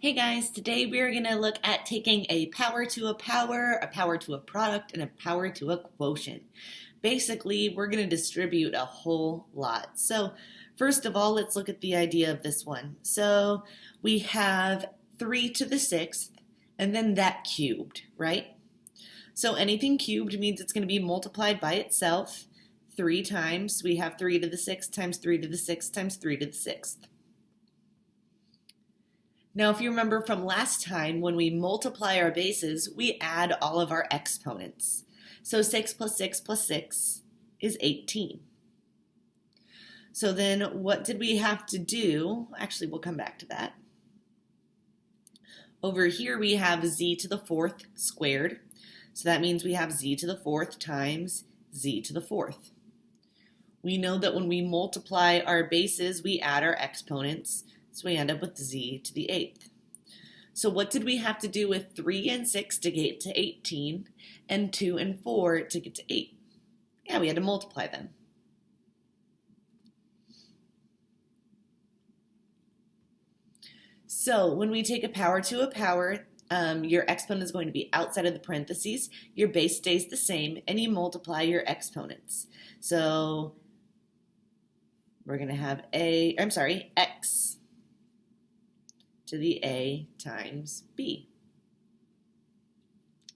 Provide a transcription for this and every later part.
Hey guys, today we're going to look at taking a power to a power to a product, and a power to a quotient. Basically, we're going to distribute a whole lot. So first of all, let's look at the idea of this one. So we have 3 to the 6th, and then that cubed, right? So anything cubed means it's going to be multiplied by itself 3 times. We have 3 to the 6th times 3 to the 6th times 3 to the 6th. Now, if you remember from last time, when we multiply our bases, we add all of our exponents. So 6 plus 6 plus 6 is 18. So then what did we have to do? Actually, we'll come back to that. Over here we have z to the 4th squared. So that means we have z to the 4th times z to the 4th. We know that when we multiply our bases, we add our exponents. So we end up with z to the 8th. So what did we have to do with 3 and 6 to get to 18 and 2 and 4 to get to 8? Yeah, we had to multiply them. So when we take a power to a power, your exponent is going to be outside of the parentheses, your base stays the same, and you multiply your exponents. So we're going to have x to the a times b.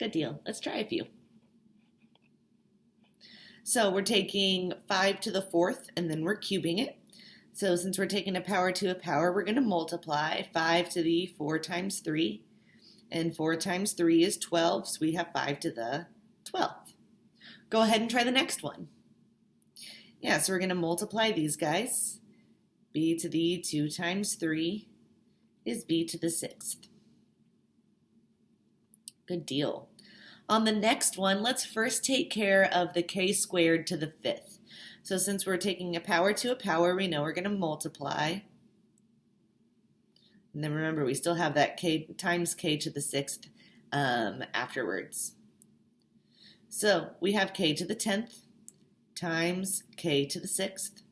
Good deal. Let's try a few. So we're taking 5 to the 4th, and then we're cubing it. So since we're taking a power to a power, we're going to multiply 5 to the 4 times 3. And 4 times 3 is 12, so we have 5 to the 12th. Go ahead and try the next one. Yeah, so we're going to multiply these guys. B to the 2 times 3 is b to the 6th. Good deal. On the next one, let's first take care of the k squared to the 5th. So since we're taking a power to a power, we know we're going to multiply. And then remember, we still have that k times k to the 6th afterwards. So we have k to the 10th times k to the 6th.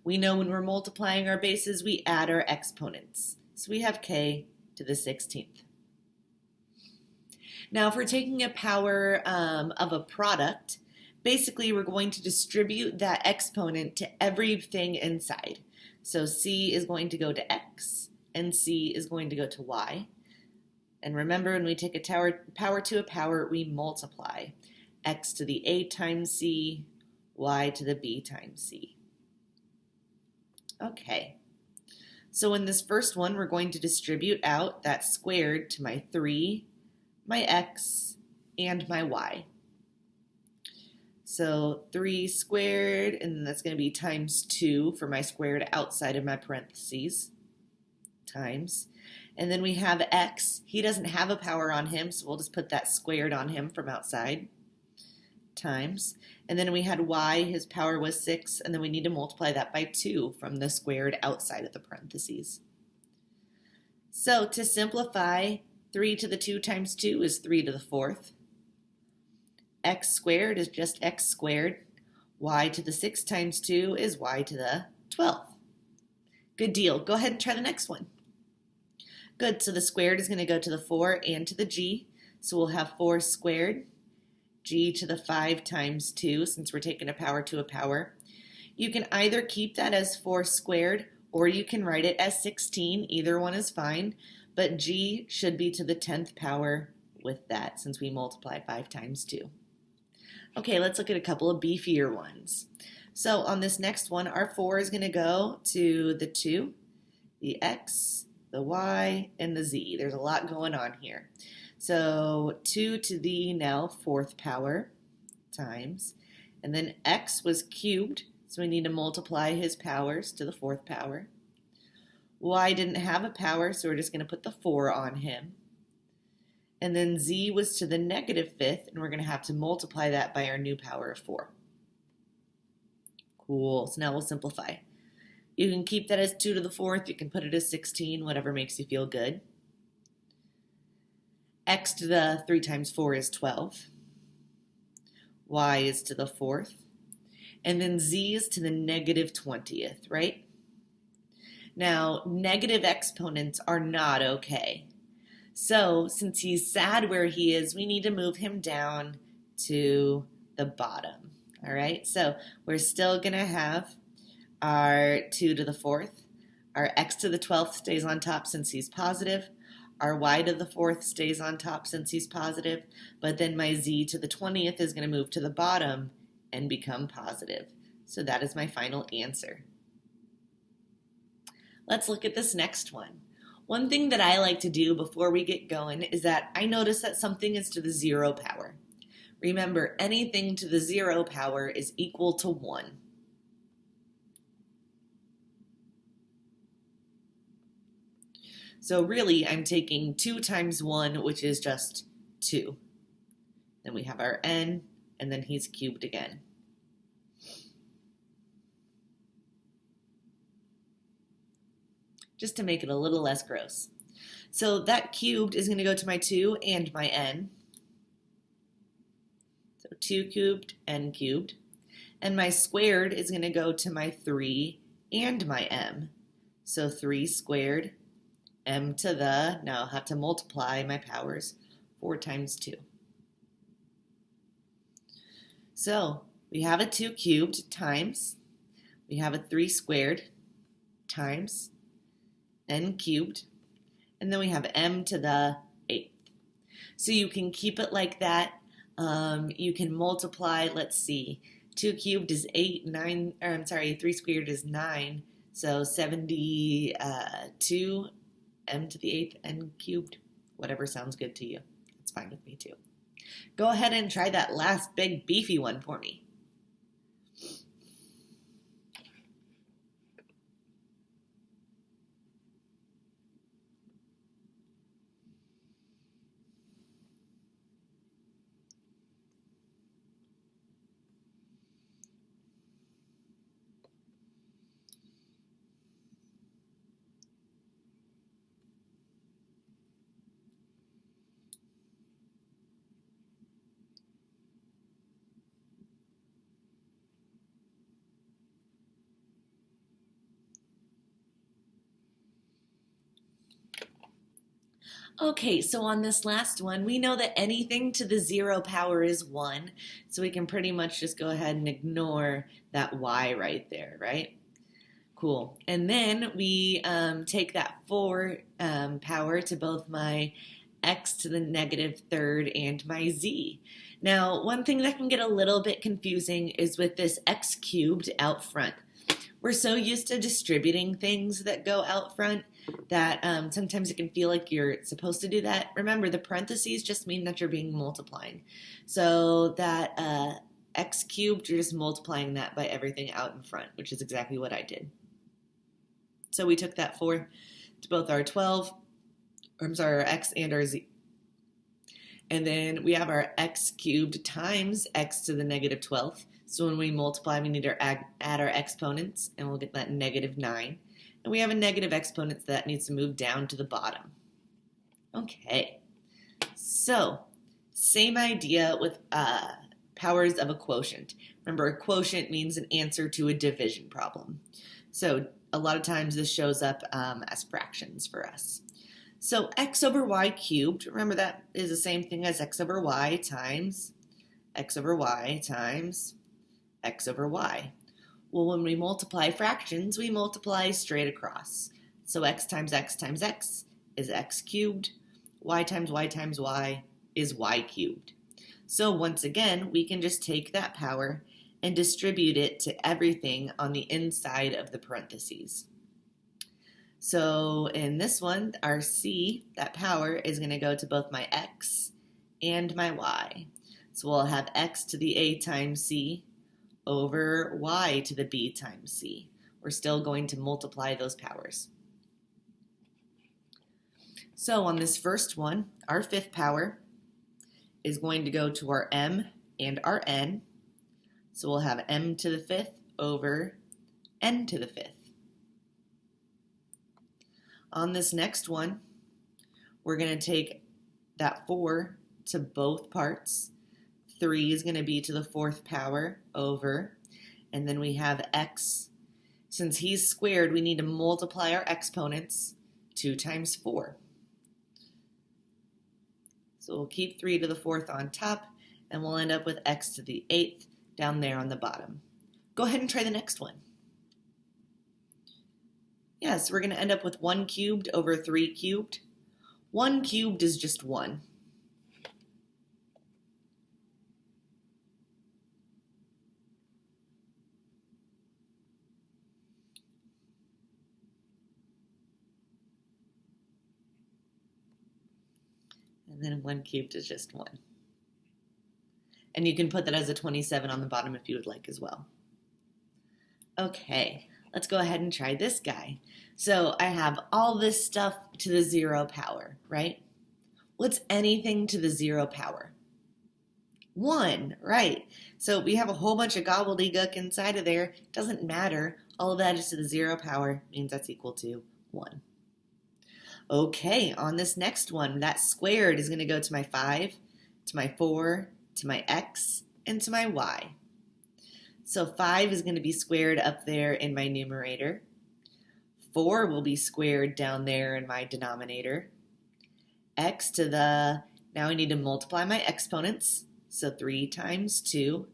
We know when we're multiplying our bases, we add our exponents. So we have k to the 16th. Now, if we're taking a power of a product, basically we're going to distribute that exponent to everything inside. So c is going to go to x, and c is going to go to y. And remember, when we take a power to a power, we multiply x to the a times c, y to the b times c. Okay. So in this first one, we're going to distribute out that squared to my 3, my x, and my y. So 3 squared, and that's going to be times 2 for my squared outside of my parentheses, times. And then we have x. He doesn't have a power on him, so we'll just put that squared on him from outside, times. And then we had y, his power was 6, and then we need to multiply that by 2 from the squared outside of the parentheses. So to simplify, 3 to the 2 times 2 is 3 to the 4th. X squared is just x squared. Y to the 6 times 2 is y to the 12th. Good deal. Go ahead and try the next one. Good, so the squared is going to go to the 4 and to the g. So we'll have 4 squared, g to the 5 times 2, since we're taking a power to a power. You can either keep that as 4 squared, or you can write it as 16. Either one is fine, but g should be to the 10th power with that, since we multiply 5 times 2. Okay, let's look at a couple of beefier ones. So on this next one, our 4 is going to go to the 2, the x, the y, and the z. There's a lot going on here. So 2 to the now 4th power times, and then x was cubed, so we need to multiply his powers to the 4th power. Y didn't have a power, so we're just going to put the 4 on him. And then z was to the negative 5th, and we're going to have to multiply that by our new power of 4. Cool, so now we'll simplify. You can keep that as 2 to the 4th, you can put it as 16, whatever makes you feel good. X to the 3 times 4 is 12. Y is to the 4th. And then z is to the negative 20th, right? Now, negative exponents are not okay. So, since he's sad where he is, we need to move him down to the bottom. All right, so we're still going to have our 2 to the 4th. Our x to the 12th stays on top since he's positive. Our y to the 4th stays on top since he's positive. But then my z to the 20th is going to move to the bottom and become positive. So that is my final answer. Let's look at this next one. One thing that I like to do before we get going is that I notice that something is to the 0 power. Remember, anything to the 0 power is equal to 1. So really, I'm taking 2 times 1, which is just 2. Then we have our n, and then he's cubed again. Just to make it a little less gross. So that cubed is going to go to my 2 and my n. So 2 cubed, n cubed. And my squared is going to go to my 3 and my m. So 3 squared, m to the, now I'll have to multiply my powers, 4 times 2. So we have a 2 cubed times, we have a 3 squared times n cubed, and then we have m to the 8th. So you can keep it like that. You can multiply, let's see, 2 cubed is 8, 9, or I'm sorry, 3 squared is 9, so 72, m to the 8th, n cubed, whatever sounds good to you. It's fine with me too. Go ahead and try that last big beefy one for me. Okay, so on this last one, we know that anything to the 0 power is 1, so we can pretty much just go ahead and ignore that y right there, right? Cool. And then we take that 4 power to both my x to the negative 3rd and my z. Now, one thing that can get a little bit confusing is with this x cubed out front. We're so used to distributing things that go out front that sometimes it can feel like you're supposed to do that. Remember, the parentheses just mean that you're being multiplying. So that x cubed, you're just multiplying that by everything out in front, which is exactly what I did. So we took that 4 to both our 12, or I'm sorry, our x and our z. And then we have our x cubed times x to the negative 12th. So when we multiply, we need to add our exponents, and we'll get that negative 9. And we have a negative exponent that needs to move down to the bottom. Okay, so same idea with powers of a quotient. Remember, a quotient means an answer to a division problem. So a lot of times this shows up as fractions for us. So x over y cubed, remember that is the same thing as x over y times x over y times x over y. Well, when we multiply fractions, we multiply straight across. So x times x times x is x cubed. Y times y times y is y cubed. So once again, we can just take that power and distribute it to everything on the inside of the parentheses. So in this one, our c, that power, is going to go to both my x and my y. So we'll have x to the a times c over y to the b times c. We're still going to multiply those powers. So on this first one, our 5th power is going to go to our m and our n. So we'll have m to the 5th over n to the 5th. On this next one, we're going to take that 4 to both parts. 3 is going to be to the 4th power over, and then we have x Since he's squared, we need to multiply our exponents. 2 times 4. So we'll keep 3 to the 4th on top, and we'll end up with x to the 8th down there on the bottom. Go ahead and try the next one. Yeah, so we're going to end up with 1 cubed over 3 cubed. 1 cubed is just 1. And then 1 cubed is just 1. And you can put that as a 27 on the bottom if you would like as well. Okay, let's go ahead and try this guy. So I have all this stuff to the 0 power, right? What's anything to the 0 power? 1, right? So we have a whole bunch of gobbledygook inside of there. Doesn't matter. All of that is to the 0 power, means that's equal to 1. Okay, on this next one, that squared is going to go to my 5, to my 4, to my x, and to my y. So 5 is going to be squared up there in my numerator. 4 will be squared down there in my denominator. X to the, now I need to multiply my exponents. So 3 times 2,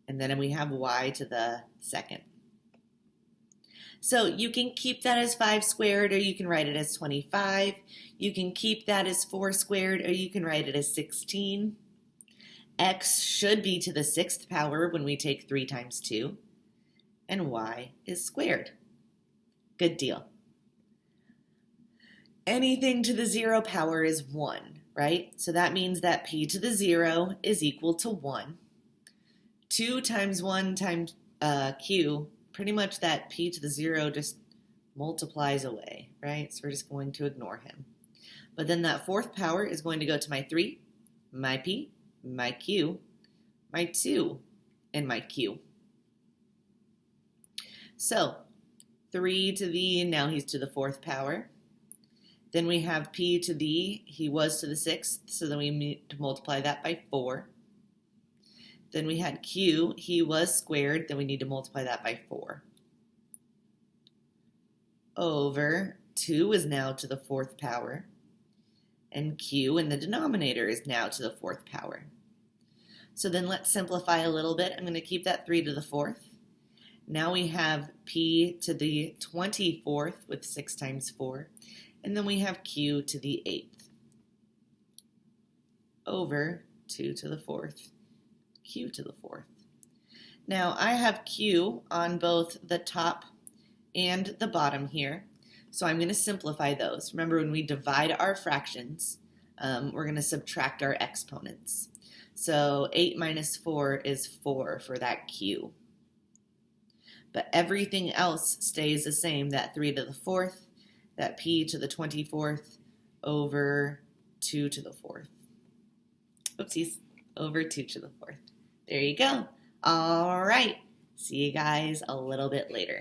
and then we have y to the 2nd. So you can keep that as 5 squared, or you can write it as 25. You can keep that as 4 squared, or you can write it as 16. X should be to the 6th power when we take 3 times 2, and y is squared. Good deal. Anything to the 0 power is 1, right? So that means that p to the 0 is equal to 1. 2 times 1 times q, pretty much that p to the 0 just multiplies away, right? So we're just going to ignore him. But then that 4th power is going to go to my 3, my p, my q, my 2, and my q. So 3 to the, now he's to the 4th power. Then we have p to the, he was to the 6th, so then we need to multiply that by 4. Then we had q, he was squared, then we need to multiply that by 4. Over 2 is now to the 4th power, and q in the denominator is now to the 4th power. So then let's simplify a little bit. I'm going to keep that 3 to the 4th. Now we have p to the 24th with 6 times 4, and then we have q to the 8th over 2 to the 4th, q to the 4th. Now I have q on both the top and the bottom here, so I'm going to simplify those. Remember, when we divide our fractions, we're going to subtract our exponents. So 8 minus 4 is 4 for that q. But everything else stays the same, that 3 to the 4th, that p to the 24th, over 2 to the 4th. Oopsies, over 2 to the 4th. There you go. All right. See you guys a little bit later.